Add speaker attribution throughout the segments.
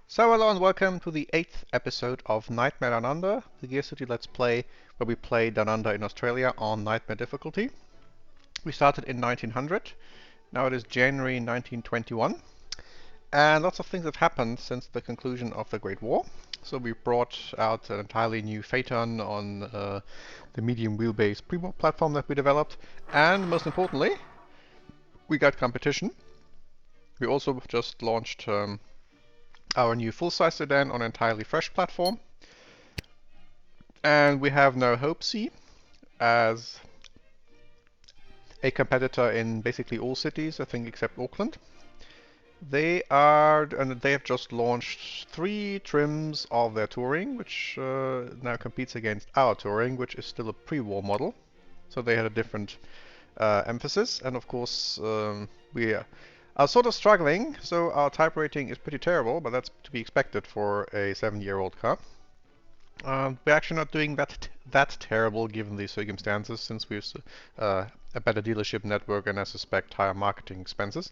Speaker 1: So hello and welcome to the 8th episode of Nightmare Down Under, the GearCity Let's Play, where we play Down Under in Australia on Nightmare difficulty. We started in 1900, now it is January 1921, and lots of things have happened since the conclusion of the Great War. So we brought out an entirely new Phaeton on the medium wheelbase pre-war platform that we developed, and most importantly, we got competition. We also just launched our new full-size sedan on an entirely fresh platform. And we have now Hope C as a competitor in basically all cities, I think, except Auckland. They have just launched 3 trims of their Touring, which now competes against our Touring, which is still a pre-war model. So they had a different emphasis, and of course we are sort of struggling. So our type rating is pretty terrible, but that's to be expected for a 7-year-old car. We're actually not doing that terrible given the circumstances, since we're a better dealership network and I suspect higher marketing expenses.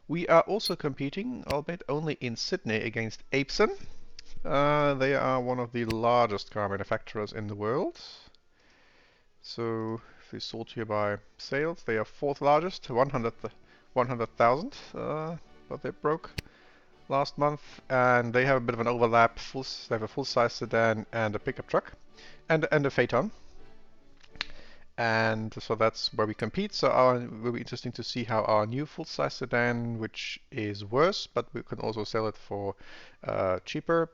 Speaker 1: We are also competing, albeit only in Sydney, against Apeson. They are one of the largest car manufacturers in the world. So if we sort here by sales, they are 4th largest, 100,000, but they broke last month, and they have a bit of an overlap. They have a full-size sedan and a pickup truck, and a Phaeton. And so that's where we compete. So it will be interesting to see how our new full-size sedan, which is worse, but we can also sell it for cheaper,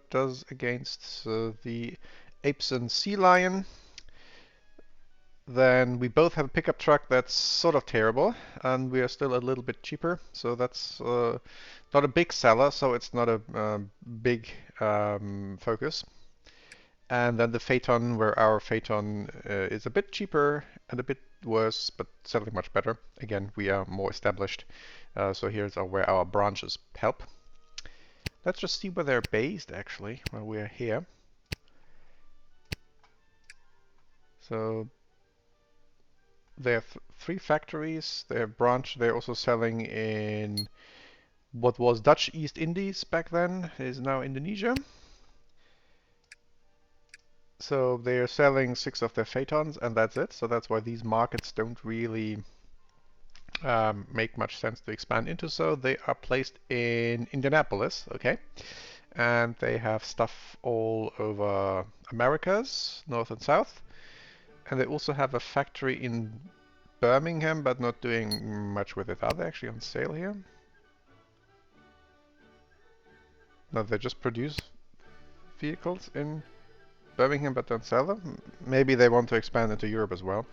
Speaker 1: does against the Apeson Sea Lion. Then we both have a pickup truck that's sort of terrible, and we are still a little bit cheaper. So that's not a big seller, so it's not a big focus. And then the Phaeton, where our Phaeton is a bit cheaper and a bit worse, but selling much better. Again, we are more established. So here's where our branches help. Let's just see where they're based, actually, while we're here. So they have 3 factories. They have branch. They're also selling in what was Dutch East Indies back then, is now Indonesia. So they're selling 6 of their Phaetons, and that's it. So that's why these markets don't really make much sense to expand into. So they are placed in Indianapolis, okay? And they have stuff all over Americas, north and south. And they also have a factory in Birmingham, but not doing much with it. Are they actually on sale here? No, they just produce vehicles in Birmingham but don't sell them. Maybe they want to expand into Europe as well.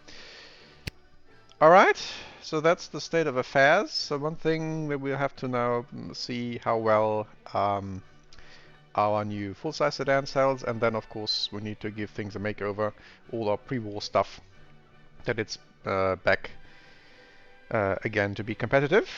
Speaker 1: Alright, so that's the state of affairs. So one thing that we'll have to now see how well our new full-size sedan sells, and then of course we need to give things a makeover, all our pre-war stuff, that it's back again to be competitive.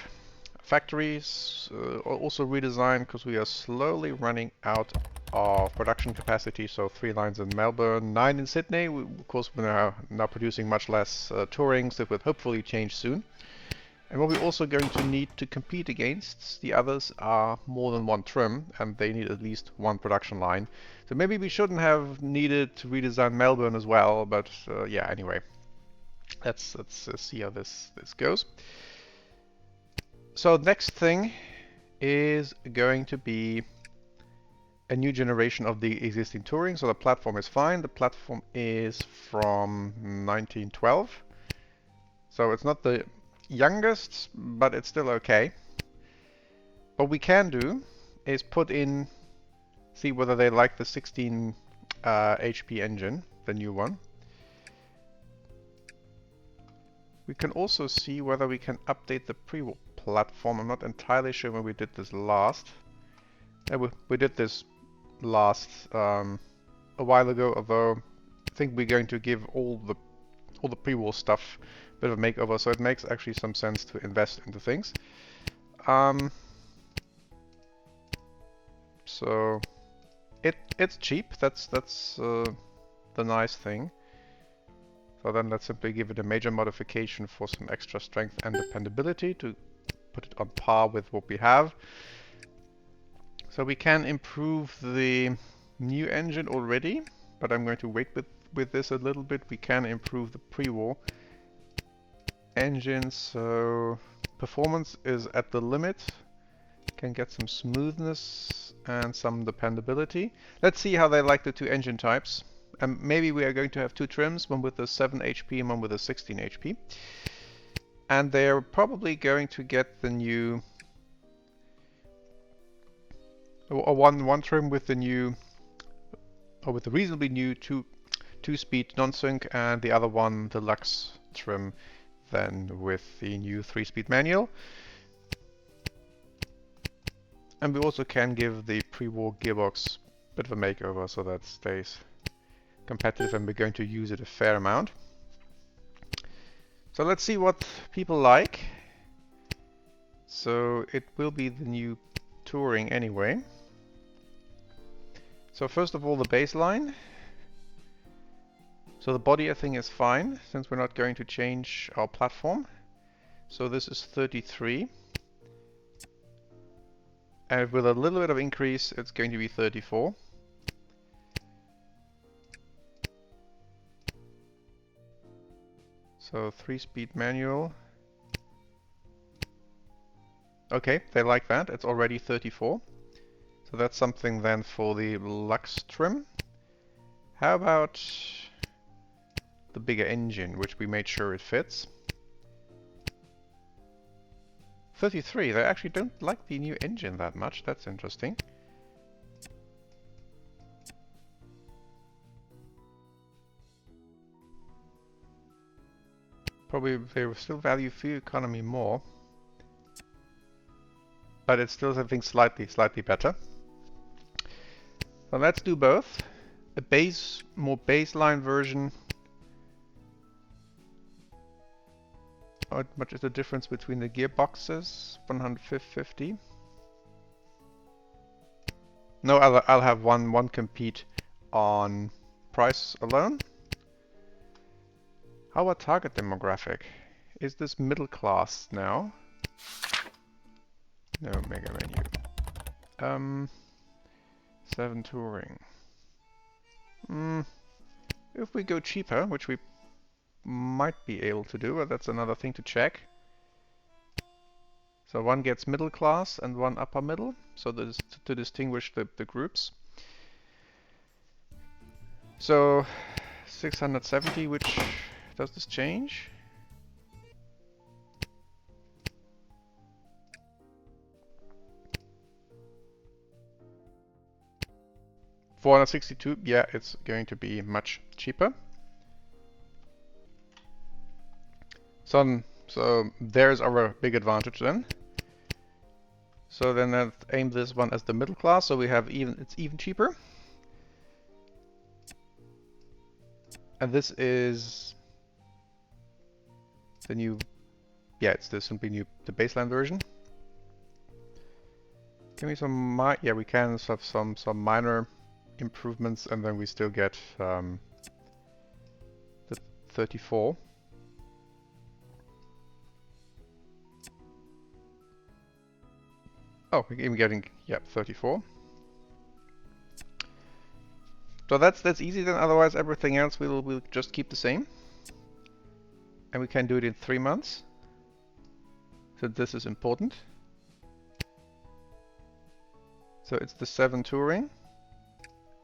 Speaker 1: Factories are also redesigned because we are slowly running out of production capacity. So 3 lines in Melbourne, 9 in Sydney. Of course, we're now producing much less Tourings. That will hopefully change soon. And what we're also going to need to compete against the others are more than 1 trim, and they need at least 1 production line. So maybe we shouldn't have needed to redesign Melbourne as well, but yeah, anyway. Let's see how this goes. So next thing is going to be a new generation of the existing Touring. So the platform is fine. The platform is from 1912. So it's not the youngest, but it's still okay. What we can do is put in, see whether they like the 16 HP engine, the new one. We can also see whether we can update the pre-war platform. I'm not entirely sure when we did this last. We did this last a while ago, although I think we're going to give all the pre-war stuff a bit of a makeover, so it makes actually some sense to invest into things. So it's cheap. That's the nice thing. So then let's simply give it a major modification for some extra strength and dependability to put it on par with what we have. So we can improve the new engine already, but I'm going to wait with this a little bit. We can improve the pre-war engine, so performance is at the limit. Can get some smoothness and some dependability. Let's see how they like the two engine types. And maybe we are going to have two trims, one with a 7 HP and one with a 16 HP. And they're probably going to get the new, or one trim with the new, or with the reasonably new two-speed non-sync, and the other one, the Lux trim, then with the new 3-speed manual. And we also can give the pre-war gearbox a bit of a makeover so that stays competitive, and we're going to use it a fair amount. So let's see what people like. So it will be the new Touring anyway. So first of all, the baseline. So the body I think is fine, since we're not going to change our platform. So this is 33. And with a little bit of increase, it's going to be 34. So 3-speed manual. Okay, they like that. It's already 34. So that's something then for the Lux trim. How about the bigger engine, which we made sure it fits? 33. They actually don't like the new engine that much. That's interesting. Probably they will still value fuel economy more, but it's still, I think, slightly better. So let's do both. A more baseline version. How much is the difference between the gearboxes? 150. No, I'll have one compete on price alone. How about target demographic? Is this middle class now? No, mega menu. 7 touring. If we go cheaper, which we might be able to do, but that's another thing to check. So one gets middle class and one upper middle, so that is to distinguish the groups. So 670, which does this change? $462, yeah, it's going to be much cheaper. So there's our big advantage then. So then let's aim this one as the middle class, so we have it's even cheaper. And this is the new, yeah, it's the simply new, the baseline version. Give me some, yeah, we can have some minor improvements, and then we still get the 34. Oh, we're even getting, yeah, 34. So that's easy then. Otherwise, everything else we'll just keep the same, and we can do it in 3 months. So this is important. So it's the 7 touring,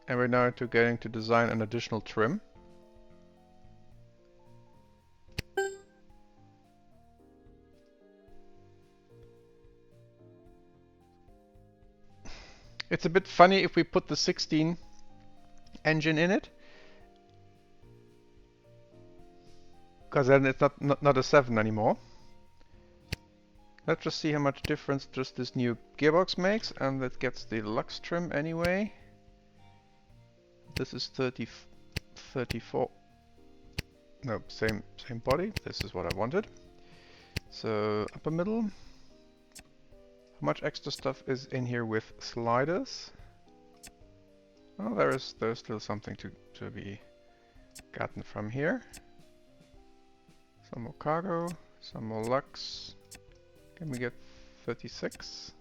Speaker 1: and we're now going to design an additional trim. It's a bit funny if we put the 16 engine in it, because then it's not a 7 anymore. Let's just see how much difference just this new gearbox makes, and that gets the Lux trim anyway. This is 34. No, same body. This is what I wanted. So upper middle. How much extra stuff is in here with sliders? Oh, there's still something to be gotten from here. Some more cargo, some more Lux. Can we get 36?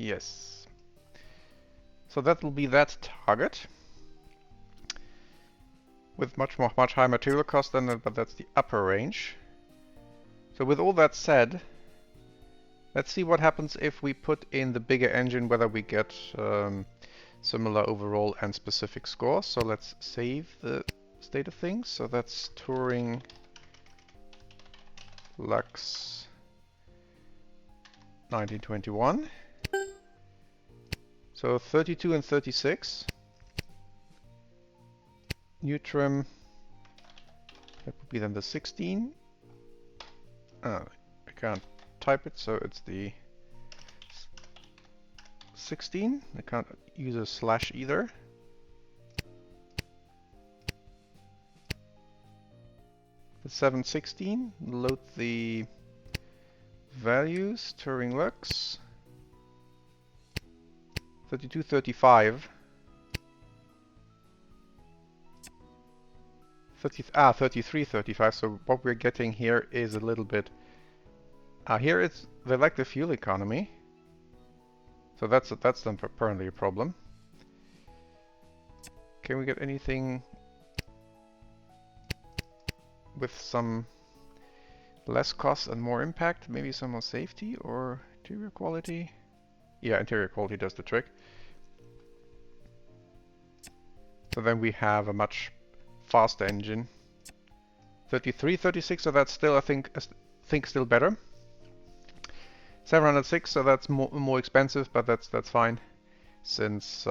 Speaker 1: Yes. So that will be that target. With much higher material cost than that, but that's the upper range. So with all that said, let's see what happens if we put in the bigger engine, whether we get similar overall and specific scores. So let's save the state of things. So that's Touring Lux 1921. So 32 and 36. New trim, that would be then the 16. I can't type it, so it's the 16. I can't use a slash either. The 716, load the values, Touring Lux. 32, 35. 33, 35. So what we're getting here is a little bit. Here they like the fuel economy. So that's then apparently a problem. Can we get anything with some less cost and more impact? Maybe some more safety or interior quality? Yeah, interior quality does the trick. So then we have a much faster engine. 33, 36, so that's still, I think still better. 706, so that's more expensive, but that's fine, since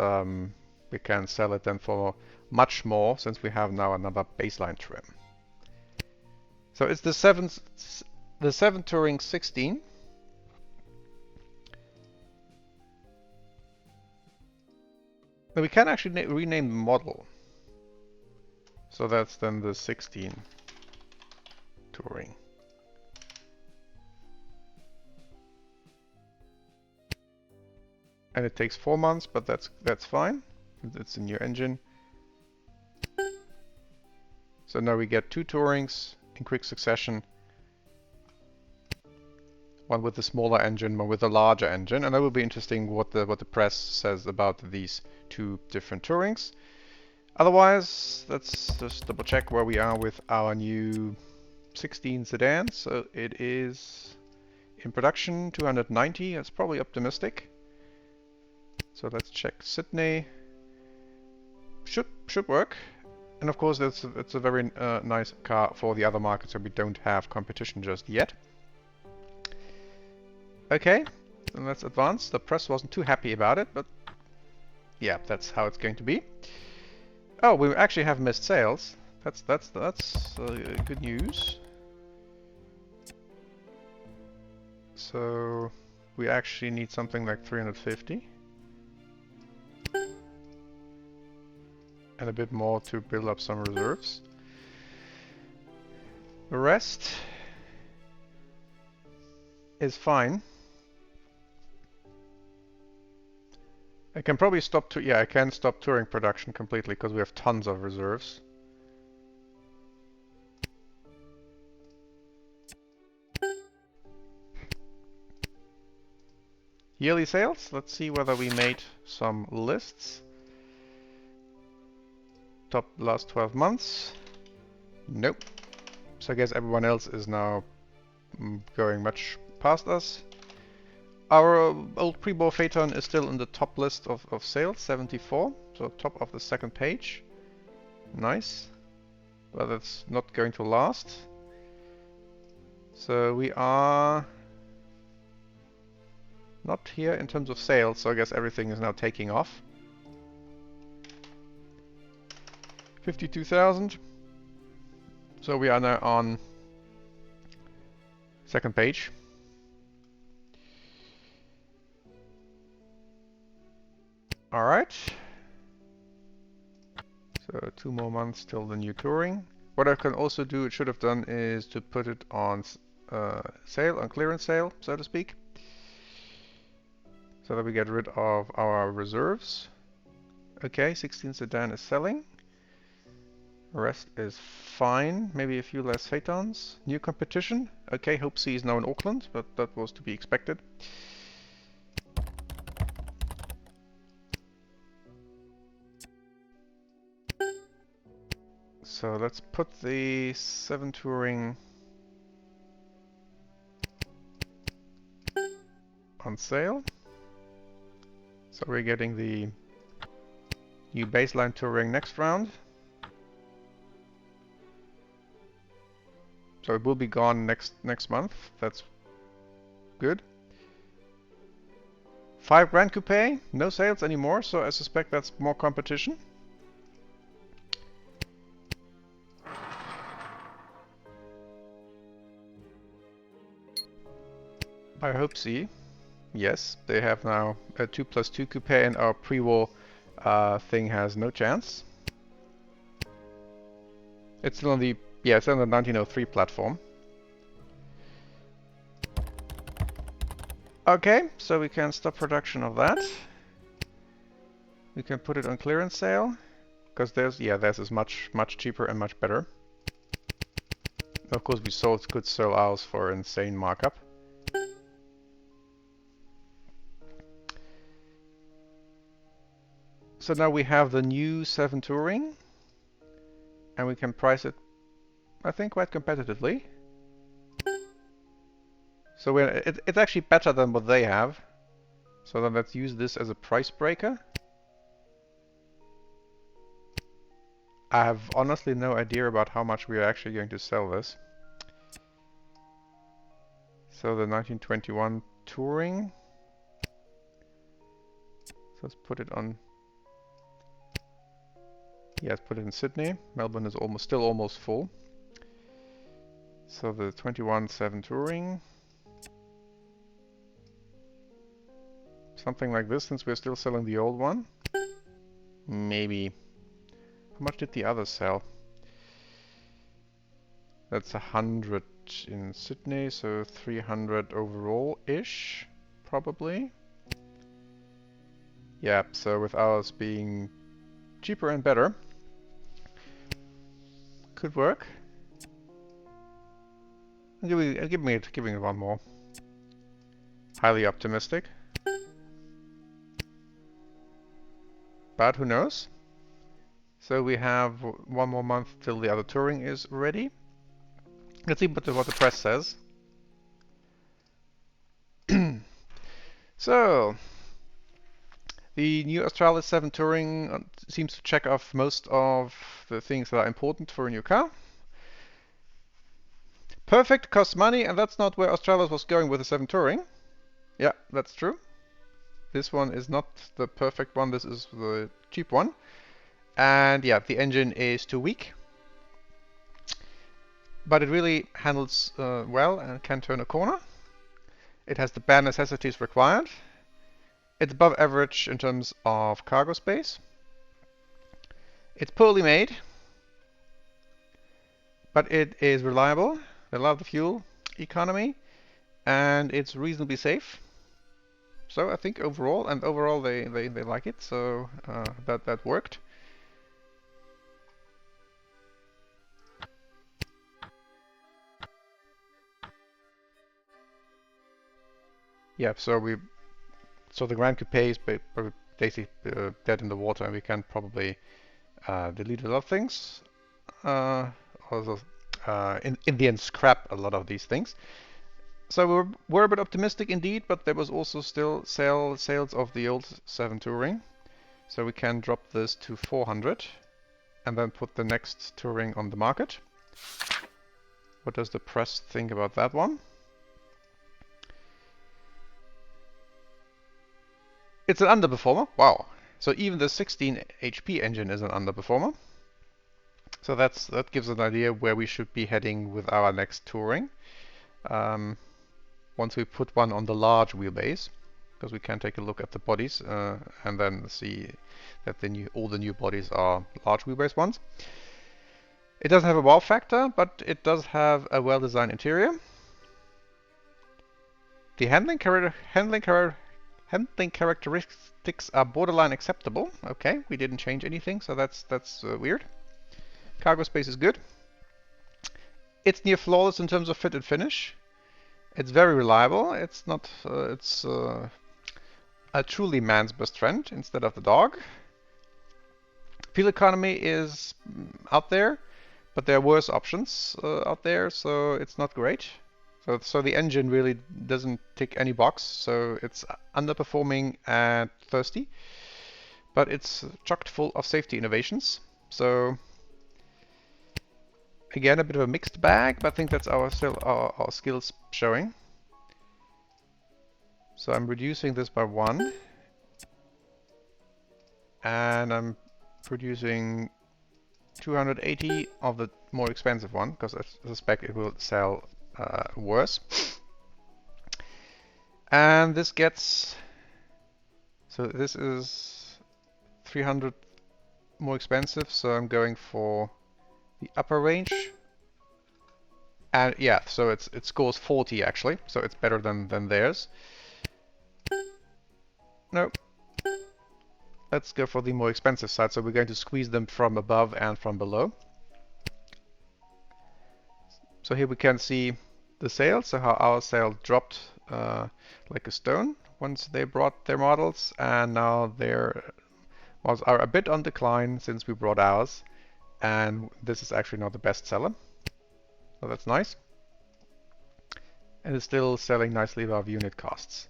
Speaker 1: we can sell it then for much more, since we have now another baseline trim. So it's the 7 Touring 16. Now we can actually rename the model. So that's then the 16 Touring. And it takes 4 months, but that's fine. It's a new engine. So now we get 2 Tourings in quick succession. One with the smaller engine, one with the larger engine, and that will be interesting what the press says about these 2 different Tourings. Otherwise, let's just double check where we are with our new 16 sedan. So it is in production 290. That's probably optimistic. So let's check Sydney. Should work. And of course, it's a very nice car for the other markets, so we don't have competition just yet. Okay, then let's advance. The press wasn't too happy about it, but yeah, that's how it's going to be. Oh, we actually have missed sales. That's good news. So we actually need something like 350. And a bit more to build up some reserves. The rest is fine. I can probably stop I can stop touring production completely because we have tons of reserves. Yearly sales, let's see whether we made some lists. Top last 12 months. Nope. So I guess everyone else is now going much past us. Our old pre-bore Phaeton is still in the top list of sales, 74. So top of the second page. Nice. But it's not going to last. So we are not here in terms of sales, so I guess everything is now taking off. 52,000. So we are now on second page. All right. So 2 more months till the new touring. What I can also do, should have done, is to put it on sale, on clearance sale, so to speak. So that we get rid of our reserves. Okay, 16 Sedan is selling. The rest is fine. Maybe a few less Phaetons. New competition. Okay, Hope C is now in Auckland, but that was to be expected. so let's put the 7 Touring on sale. So we're getting the new baseline Touring next round. So it will be gone next month. That's good. 5 Gran Coupe, no sales anymore, so I suspect that's more competition. I hope so. Yes, they have now a 2+2 Coupe, and our pre-war thing has no chance. It's still on the it's on the 1903 platform. Okay, so we can stop production of that. We can put it on clearance sale, because theirs is much cheaper and much better. Of course, we could sell ours for insane markup. So now we have the new 7 Touring, and we can price it, I think, quite competitively. So it's actually better than what they have. So then let's use this as a price breaker. I have honestly no idea about how much we are actually going to sell this. So the 1921 Touring. So let's put it on. Yeah, let's put it in Sydney. Melbourne is still almost full. So the 21 7 Touring. Something like this, since we're still selling the old one. Maybe. How much did the others sell? That's 100 in Sydney, so 300 overall-ish, probably. Yeah, so with ours being cheaper and better, could work. Give me one more. Highly optimistic. But who knows? So we have one more month till the other Touring is ready. Let's see what the press says. So, the new Australis 7 Touring seems to check off most of the things that are important for a new car. Perfect, costs money, and that's not where Australis was going with the 7 Touring. Yeah, that's true. This one is not the perfect one, this is the cheap one. And yeah, the engine is too weak. But it really handles well and can turn a corner. It has the bare necessities required. It's above average in terms of cargo space. It's poorly made, but it is reliable. They love the fuel economy, and it's reasonably safe. So I think overall they like it. So that worked. Yeah, so the Gran Coupe is basically dead in the water, and we can probably delete a lot of things. Also, in the end, scrap a lot of these things. So we're a bit optimistic indeed, but there was also still sales of the old 7 Touring. So we can drop this to 400 and then put the next Touring on the market. What does the press think about that one? It's an underperformer. Wow. So even the 16 HP engine is an underperformer. So that gives an idea where we should be heading with our next Touring. Once we put one on the large wheelbase, because we can take a look at the bodies and then see that all the new bodies are large wheelbase ones. It doesn't have a wow factor, but it does have a well-designed interior. The handling characteristics are borderline acceptable. Okay, we didn't change anything, so that's weird. Cargo space is good. It's near flawless in terms of fit and finish. It's very reliable. It's not. It's a truly man's best friend instead of the dog. Fuel economy is out there. but there are worse options out there, so it's not great. So the engine really doesn't tick any box, so it's underperforming and thirsty, but it's chocked full of safety innovations. So again, a bit of a mixed bag, but I think that's our skills showing. So I'm reducing this by 1, and I'm producing 280 of the more expensive one, because I suspect it will sell worse. And this gets, so this is 300 more expensive, so I'm going for the upper range. And yeah, so it scores 40 actually, so it's better than theirs. No. Let's go for the more expensive side, so we're going to squeeze them from above and from below. So here we can see the sales, so how our sale dropped like a stone once they brought their models, and now their models are a bit on decline since we brought ours, and this is actually not the best seller. So that's nice. And it's still selling nicely above unit costs.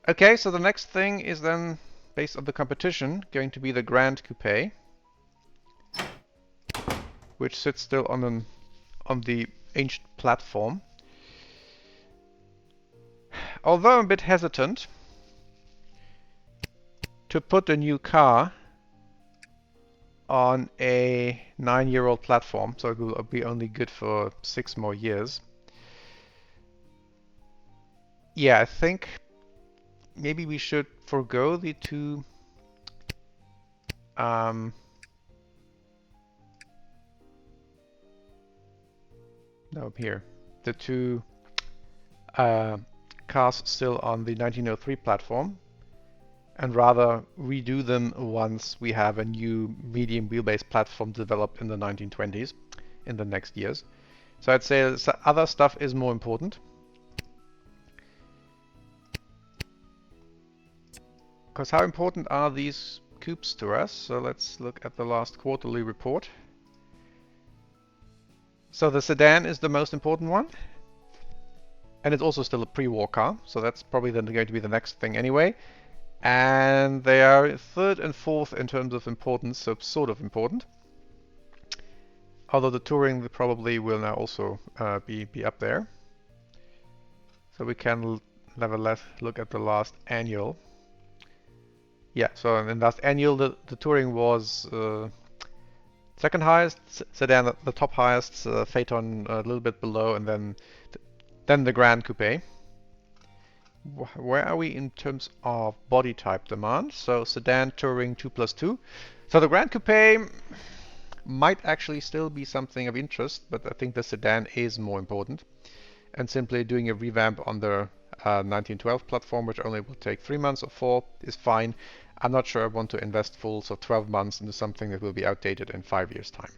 Speaker 1: Okay, so the next thing is then, based on the competition, going to be the Gran Coupe, which sits still on the ancient platform. Although I'm a bit hesitant to put a new car on a 9-year-old platform, so it will be only good for 6 more years. Yeah, I think maybe we should forego the two no, here. The two cars still on the 1903 platform, and rather redo them once we have a new medium wheelbase platform developed in the 1920s in the next years. So I'd say other stuff is more important. Because how important are these coupes to us? So let's look at the last quarterly report. So the sedan is the most important one. And it's also still a pre-war car, so that's probably then going to be the next thing anyway. And they are 3rd and 4th in terms of importance, so sort of important. Although the touring probably will now also be up there. So we can have a look at the last annual. Yeah, so in last annual the touring was second highest, sedan the top highest, Phaeton a little bit below, and then the Gran Coupe. Where are we in terms of body type demand? So sedan, touring, 2+2. So the Gran Coupe might actually still be something of interest, but I think the sedan is more important. And simply doing a revamp on the 1912 platform, which only will take 3 months or 4, is fine. I'm not sure I want to invest full, so 12 months into something that will be outdated in 5 years' time.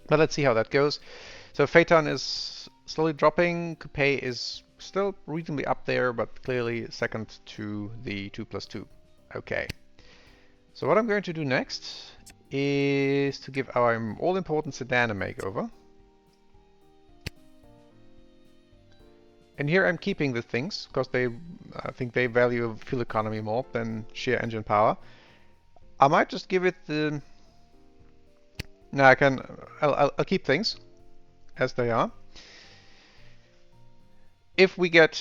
Speaker 1: But let's see how that goes. So Phaeton is slowly dropping. Coupe is still reasonably up there, but clearly second to the 2+2. Okay. So what I'm going to do next is to give our all-important sedan a makeover. And here I'm keeping the things, because I think they value fuel economy more than sheer engine power. I might just give it the... No, I'll keep things as they are. If we get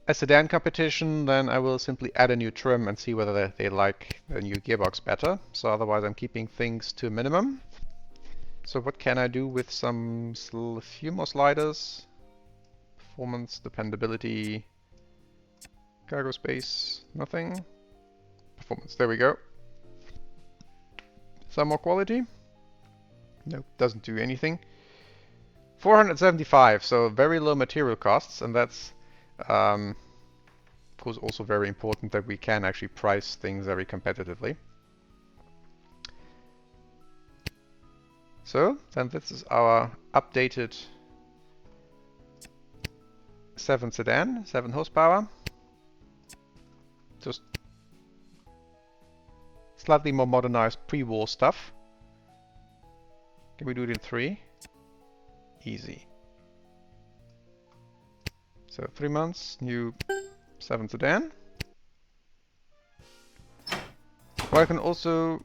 Speaker 1: a sedan competition, then I will simply add a new trim and see whether they like the new gearbox better. So otherwise I'm keeping things to a minimum. So what can I do with a few more sliders? Performance, dependability, cargo space, nothing. Performance, there we go. Some more quality. No, doesn't do anything. 475, so very low material costs, and that's of course also very important that we can actually price things very competitively. So then this is our updated 7 sedan, 7 horsepower. Just slightly more modernized pre-war stuff. Can we do it in 3? Easy. So 3 months, new 7 Sedan. Well, I can also...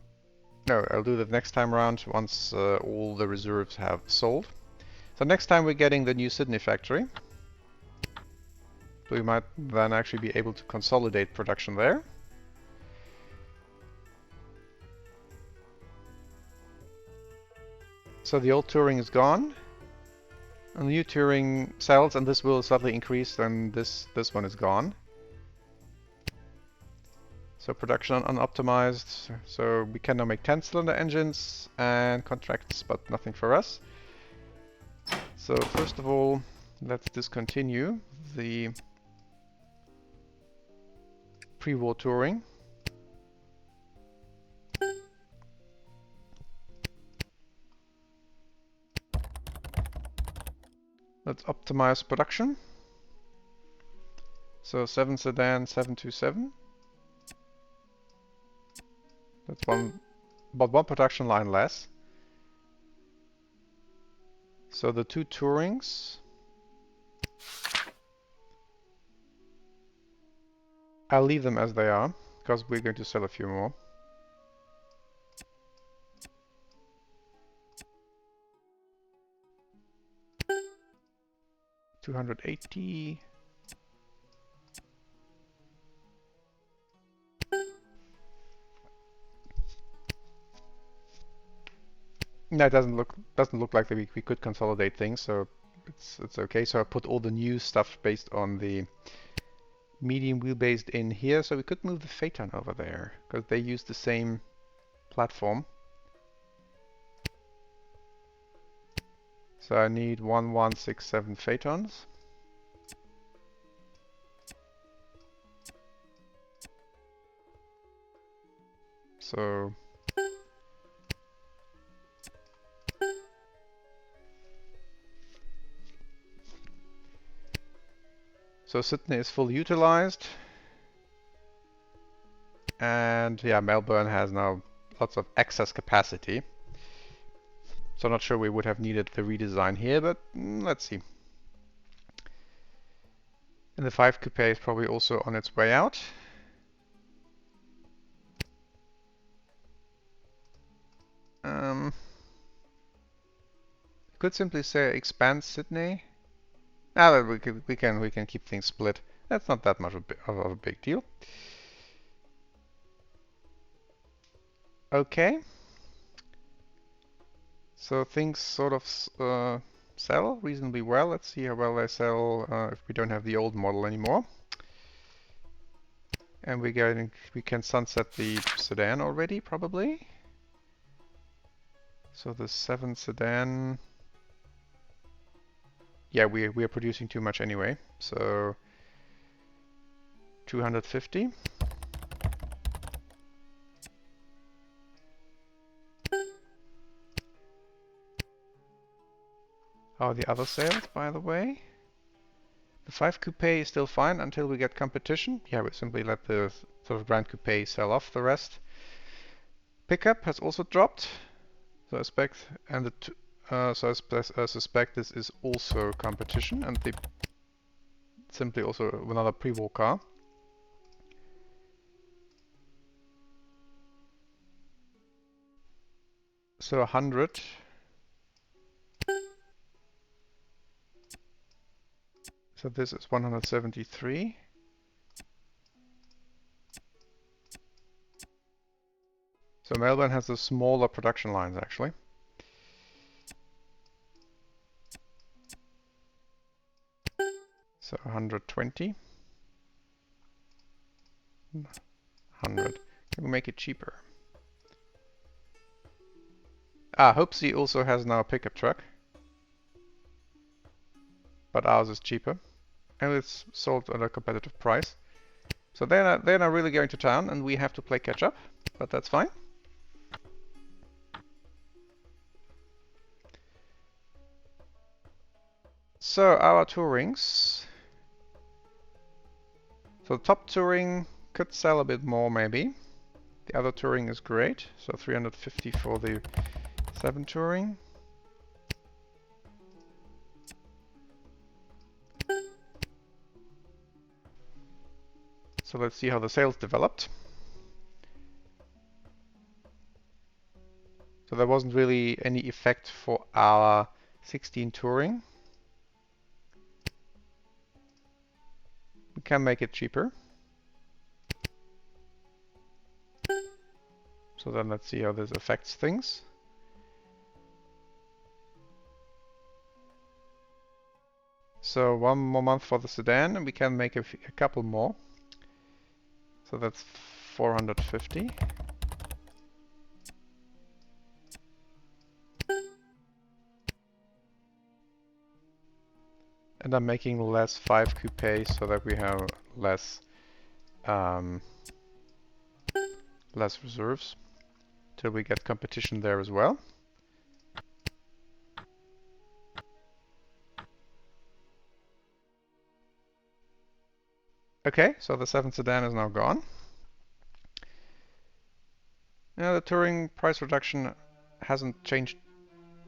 Speaker 1: No, I'll do that next time around once all the reserves have sold. So next time we're getting the new Sydney factory. So we might then actually be able to consolidate production there. So the old Touring is gone. And the new Touring sells, and this will slightly increase, then this one is gone. So production unoptimized, so we can now make 10-cylinder engines and contracts, but nothing for us. So first of all, let's discontinue the pre-war Touring. Let's optimize production. So 7 Sedan, 727. That's about one production line less. So the 2 Tourings. I'll leave them as they are, because we're going to sell a few more. $280. No, it doesn't look like that we could consolidate things, so it's okay. So I put all the new stuff based on the medium wheelbase in here, so we could move the Phaeton over there because they use the same platform. So I need 1167 Phaetons. So Sydney is fully utilized, and yeah, Melbourne has now lots of excess capacity. So I'm not sure we would have needed the redesign here, but let's see. And the 5 Coupe is probably also on its way out. Could simply say expand Sydney. Ah, but we can keep things split. That's not that much of a big deal. Okay. So things sort of sell reasonably well. Let's see how well they sell if we don't have the old model anymore. And we can sunset the Sedan already, probably. So the 7 Sedan. Yeah, we are producing too much anyway. So 250. How are the other sales, by the way? The 5 Coupe is still fine until we get competition. Yeah, we simply let the sort of Grand Coupe sell off the rest. Pickup has also dropped. So I expect, and I suspect this is also competition, and the simply also another pre-war car. So 100. So this is 173. So Melbourne has the smaller production lines actually. So 120. 100. Can we make it cheaper? Ah, Hopesy also has now a pickup truck. But ours is cheaper. And it's sold at a competitive price. So they're not really going to town, and we have to play catch up, but that's fine. So our Tourings. So the top Touring could sell a bit more maybe. The other Touring is great. So 350 for the 7 Touring. So let's see how the sales developed. So there wasn't really any effect for our 16 Touring. We can make it cheaper. So then let's see how this affects things. So one more month for the sedan, and we can make a couple more. So that's 450. And I'm making less 5 Coupe so that we have less less reserves till we get competition there as well. Okay, so the 7 Sedan is now gone. Now the Touring price reduction hasn't changed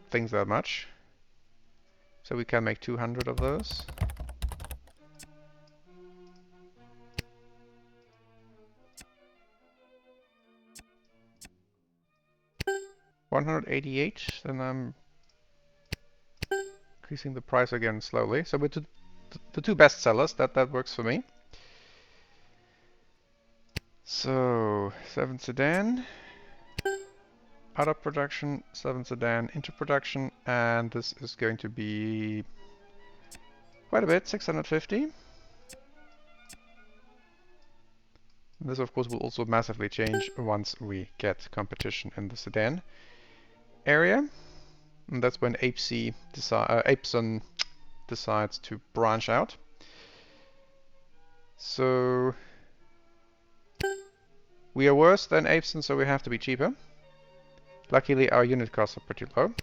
Speaker 1: things that much. So we can make 200 of those. $188, then I'm increasing the price again slowly. So with the two best sellers, that works for me. So 7 Sedan, out of production, 7 Sedan into production, and this is going to be quite a bit, 650. This of course will also massively change once we get competition in the sedan area. And that's when Apeson decides to branch out. So we are worse than Apeson, so we have to be cheaper. Luckily our unit costs are pretty low.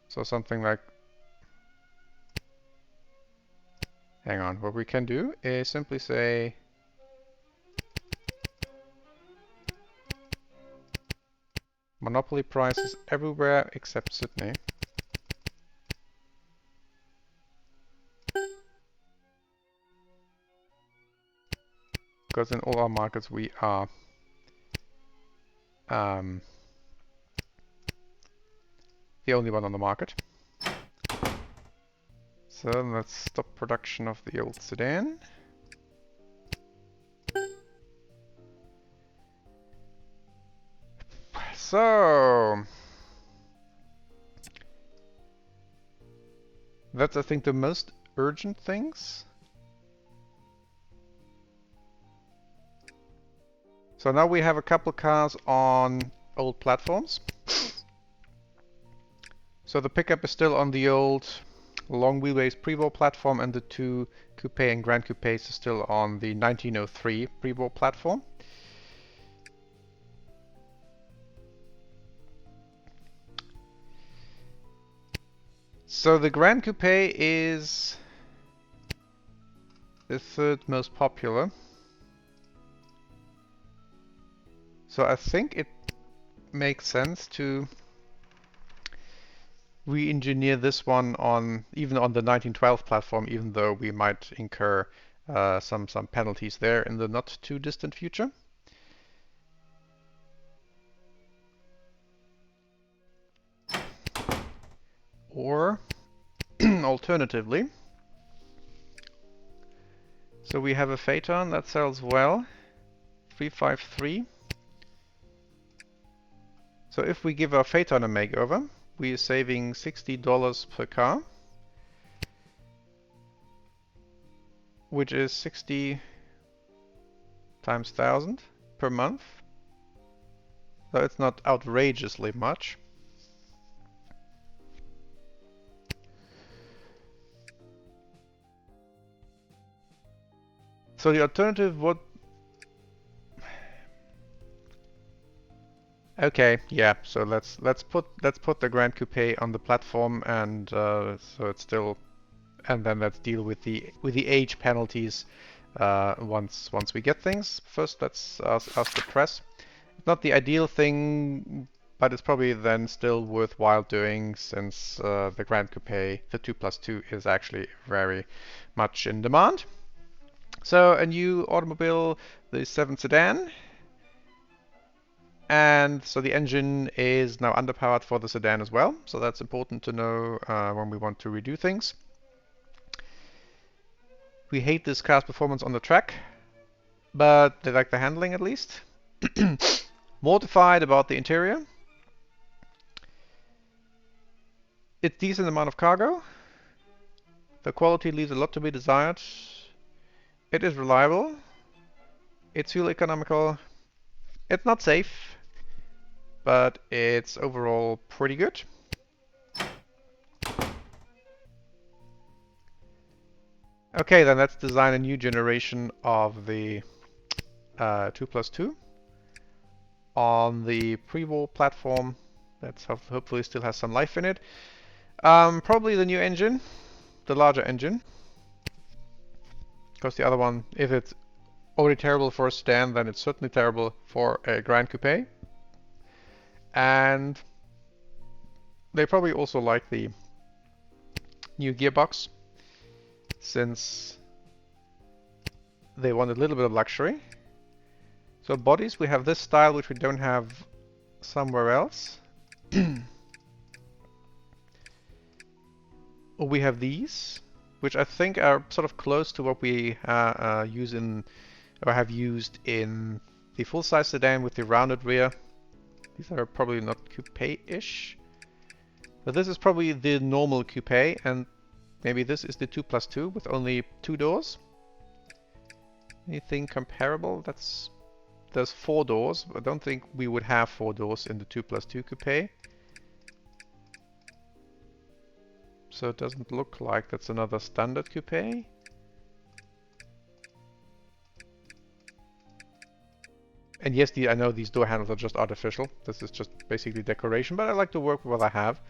Speaker 1: So something like... Hang on, what we can do is simply say... Monopoly prices everywhere except Sydney. Because in all our markets we are the only one on the market. So let's stop production of the old sedan. So that's I think the most urgent things. So now we have a couple cars on old platforms. So the pickup is still on the old long wheelbase Prevost platform, and the two Coupe and Gran Coupes are still on the 1903 Prevost platform. So the Gran Coupe is the third most popular. So I think it makes sense to re-engineer this one on even on the 1912 platform, even though we might incur some penalties there in the not too distant future. Or alternatively, so we have a Phaeton that sells well, 353. So if we give our Phaeton a makeover, we are saving $60 per car, which is 60 times 1,000 per month. So it's not outrageously much. So the alternative would... Okay, yeah. So let's put the Gran Coupe on the platform, and so it's still, and then let's deal with the age penalties once we get things. First, let's ask the press. It's not the ideal thing, but it's probably then still worthwhile doing, since the Gran Coupe, the 2+2, is actually very much in demand. So a new automobile, the 7 Sedan. And so the engine is now underpowered for the Sedan as well. So that's important to know when we want to redo things. We hate this car's performance on the track, but they like the handling at least. Mortified about the interior. It's decent amount of cargo. The quality leaves a lot to be desired. It is reliable. It's fuel economical. It's not safe, but it's overall pretty good. Okay, then let's design a new generation of the 2+2 on the pre-war platform. That's hopefully still has some life in it. Probably the new engine, the larger engine, because the other one, if it's already terrible for a Sedan, then it's certainly terrible for a Gran Coupe. And they probably also like the new gearbox, since they want a little bit of luxury. So bodies, we have this style, which we don't have somewhere else. Or we have these, which I think are sort of close to what we use in, or have used in the full-size sedan with the rounded rear. These are probably not coupe-ish, but this is probably the normal coupe, and maybe this is the 2+2 with only 2 doors. Anything comparable? There's 4 doors. I don't think we would have 4 doors in the 2+2 coupe. So it doesn't look like that's another standard coupe. And yes, I know these door handles are just artificial. This is just basically decoration, but I like to work with what I have.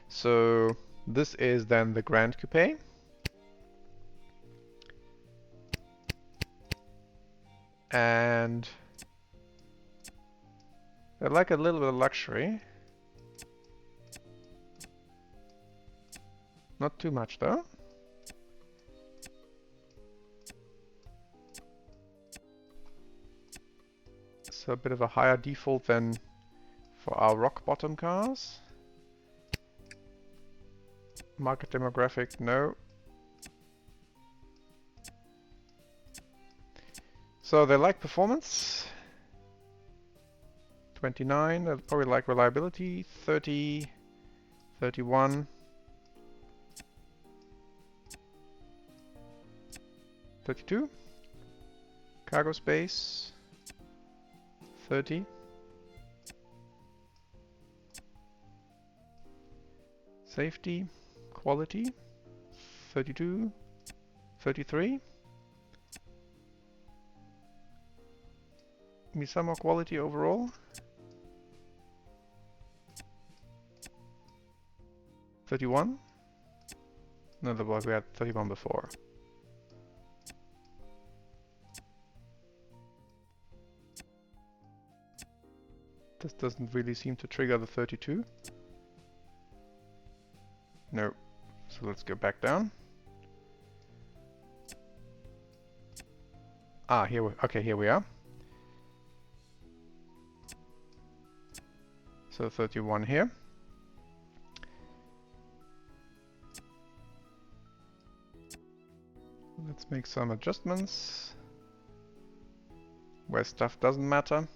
Speaker 1: So this is then the Grand Coupe. And I like a little bit of luxury. Not too much though. So a bit of a higher default than for our rock bottom cars. Market demographic, no. So they like performance. 29, they'll probably like reliability. 30, 31. 32. Cargo space. 30. Safety. Quality. 32. 33. Give me some more quality overall. 31. No, we had 31 before. This doesn't really seem to trigger the 32. No. So let's go back down. Ah, here we are. So 31 here. Let's make some adjustments where stuff doesn't matter.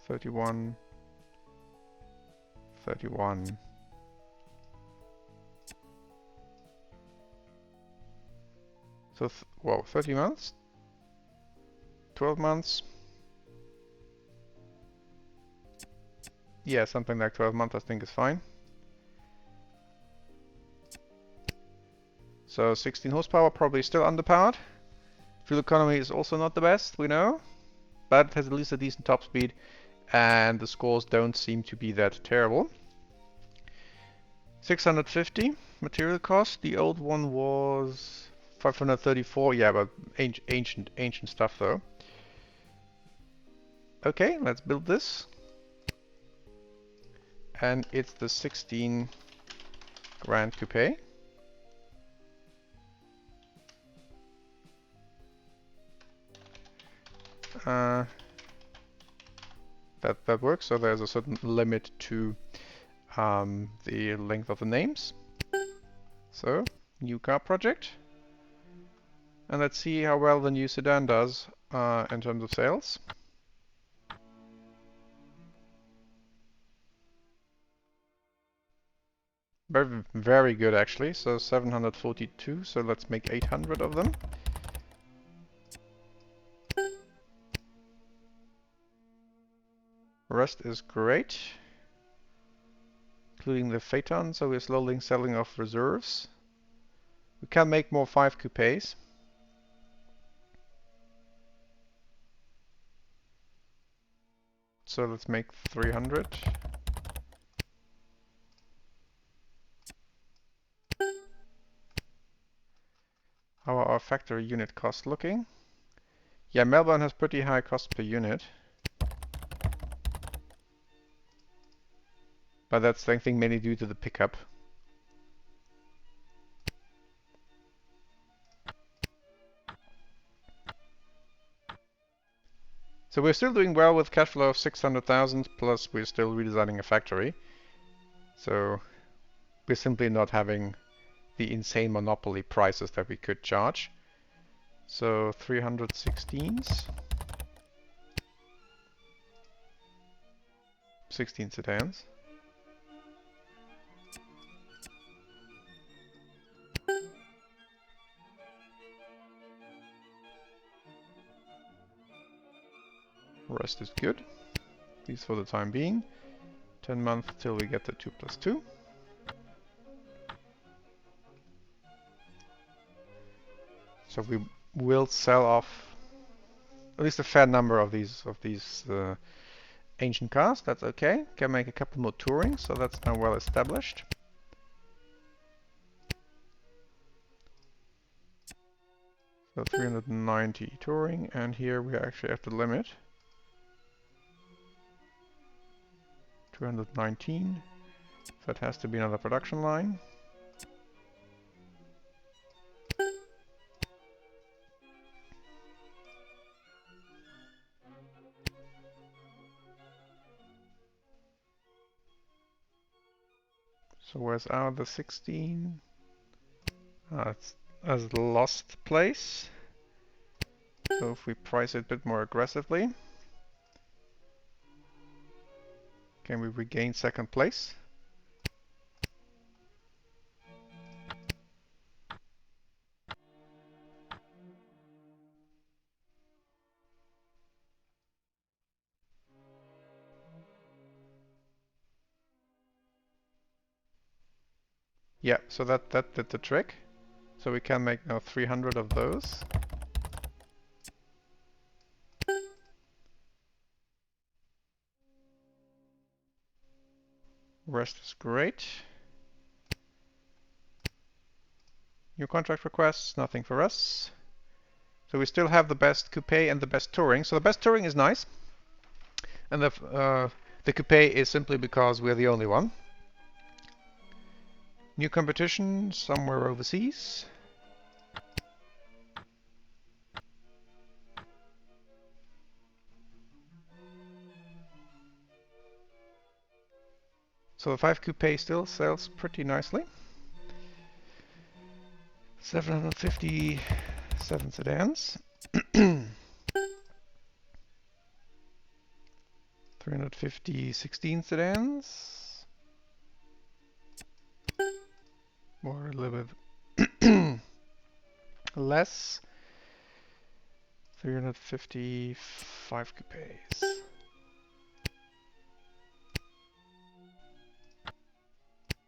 Speaker 1: 31, 31. So, whoa, 30 months? 12 months? Yeah, something like 12 months I think is fine. So 16 horsepower, probably still underpowered. Fuel economy is also not the best, we know. But it has at least a decent top speed. And the scores don't seem to be that terrible. 650 material cost. The old one was 534. Yeah, but ancient stuff though. Okay, let's build this. And it's the 16 Grand Coupe. that works. So there's a certain limit to the length of the names. So, new car project. And let's see how well the new Sedan does in terms of sales. Very, very good actually. So 742. So let's make 800 of them. Rest is great, including the Phaeton. So we're slowly selling off reserves. We can make more 5 coupes. So let's make 300. How are our factory unit costs looking? Yeah, Melbourne has pretty high cost per unit. But that's, I think, mainly due to the pickup. So we're still doing well with cash flow of 600,000, plus we're still redesigning a factory. So we're simply not having the insane monopoly prices that we could charge. So 316s. 16 sedans. Rest is good, at least for the time being. 10 months till we get the 2+2. So we will sell off at least a fair number of these ancient cars. That's okay. Can make a couple more touring, so that's now well established. So 390 touring, and here we are actually at the limit. 219. So it has to be another production line. So where's our the 16? It's as the lost place. So if we price it a bit more aggressively, can we regain second place? Yeah, so that did the trick. So we can make now 300 of those. Rest is great. New contract requests, nothing for us. So we still have the best coupe and the best touring. So the best touring is nice. And the coupe is simply because we're the only one. New competition somewhere overseas. So the 5 coupe still sells pretty nicely. 757 sedans. 350 16 sedans. Or a little bit less. 355 coupes.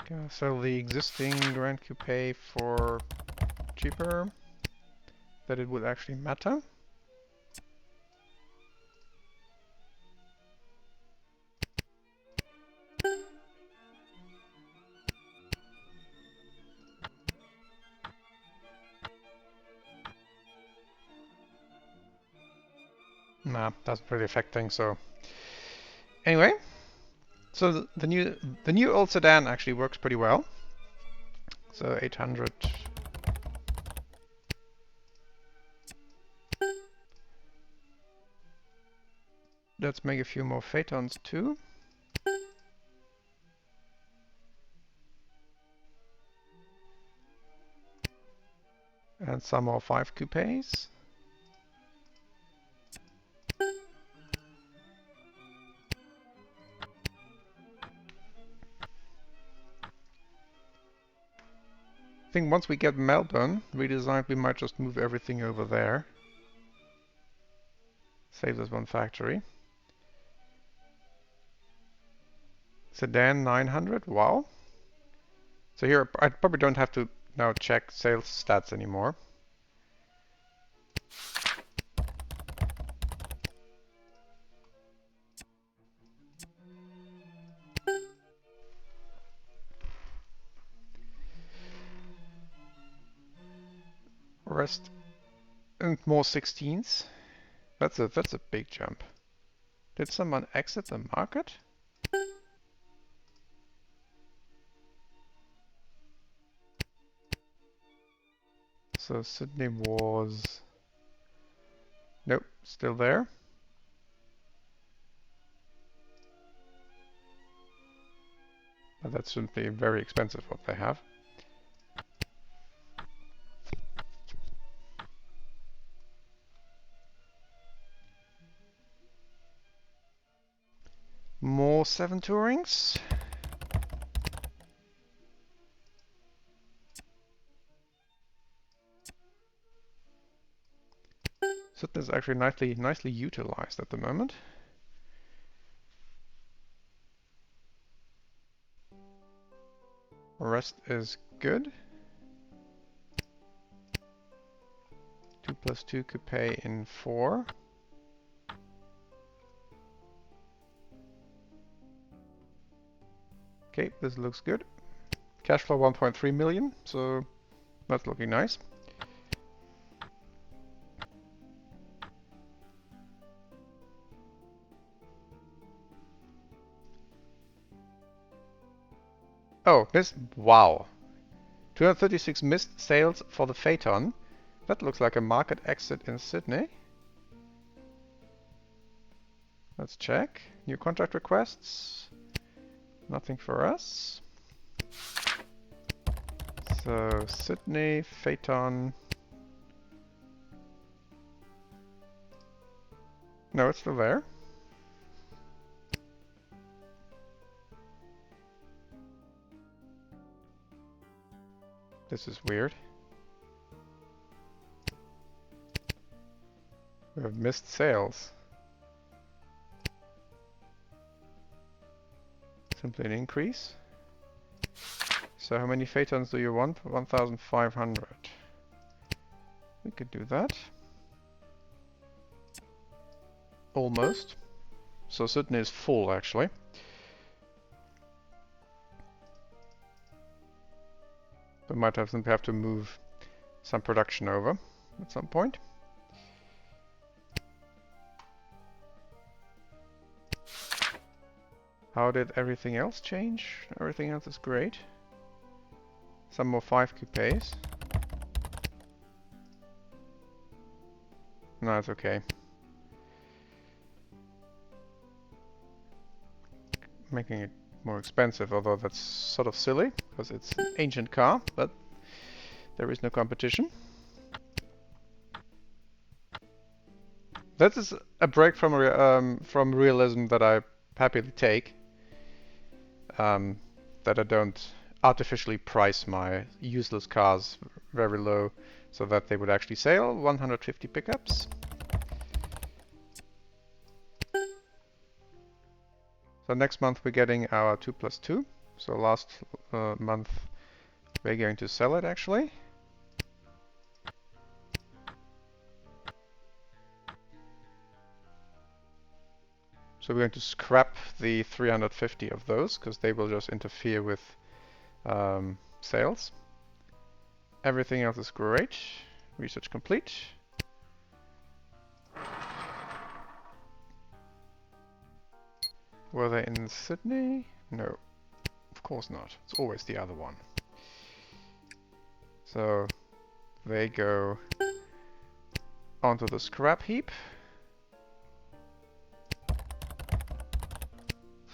Speaker 1: Gonna sell the existing Gran Coupe for cheaper, that it would actually matter. Nah, doesn't really affect things. So anyway, so the new old sedan actually works pretty well. So 800. Let's make a few more Phaetons too. And some more 5 coupes. I think once we get Melbourne redesigned, we might just move everything over there. Save this one factory. Sedan 900, wow. So here I probably don't have to now check sales stats anymore. Rest and more 16s. That's a big jump. Did someone exit the market? So Sydney was... Nope, still there. But that's simply very expensive what they have. More 7 Tourings. Sydney is actually nicely utilized at the moment. Rest is good. 2+2 coupe in 4. Okay, this looks good. Cash flow 1.3 million, so that's looking nice. Oh, wow. 236 missed sales for the Phaeton. That looks like a market exit in Sydney. Let's check. New contract requests. Nothing for us. So Sydney, Phaeton. No, it's still there. This is weird. We have missed sales. Simply an increase. So how many Phaetons do you want? 1,500. We could do that. Almost. So Sydney is full actually. We might simply have to move some production over at some point. How did everything else change? Everything else is great. Some more 5 coupes. No, it's okay. Making it more expensive, although that's sort of silly, because it's an ancient car, but there is no competition. That is a break from realism that I happily take. That I don't artificially price my useless cars very low so that they would actually sell. 150 pickups. So next month we're getting our 2+2. So last month we're going to sell it actually. So we're going to scrap the 350 of those because they will just interfere with sales. Everything else is great. Research complete. Were they in Sydney? No, of course not. It's always the other one. So they go onto the scrap heap.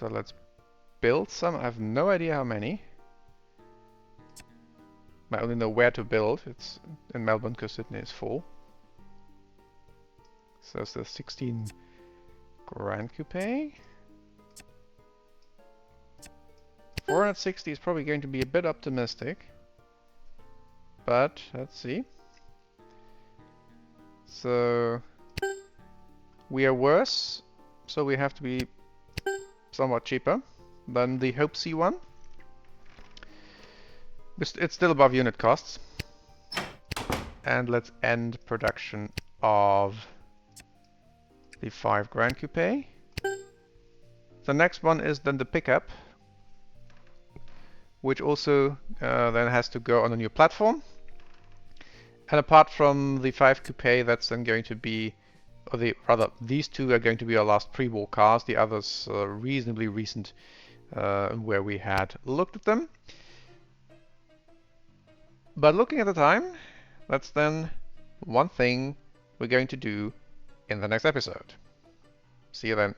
Speaker 1: So let's build some. I have no idea how many. I only know where to build. It's in Melbourne because Sydney is full. So it's the 16 Gran Coupe. 460 is probably going to be a bit optimistic. But let's see. So we are worse. So we have to be somewhat cheaper than the Hope C1. It's still above unit costs. And let's end production of the 5 Gran Coupe. The next one is then the pickup, which also then has to go on a new platform. And apart from the 5 Coupe, that's then going to be, these two are going to be our last pre-war cars. The others reasonably recent, where we had looked at them. But looking at the time, that's then one thing we're going to do in the next episode. See you then.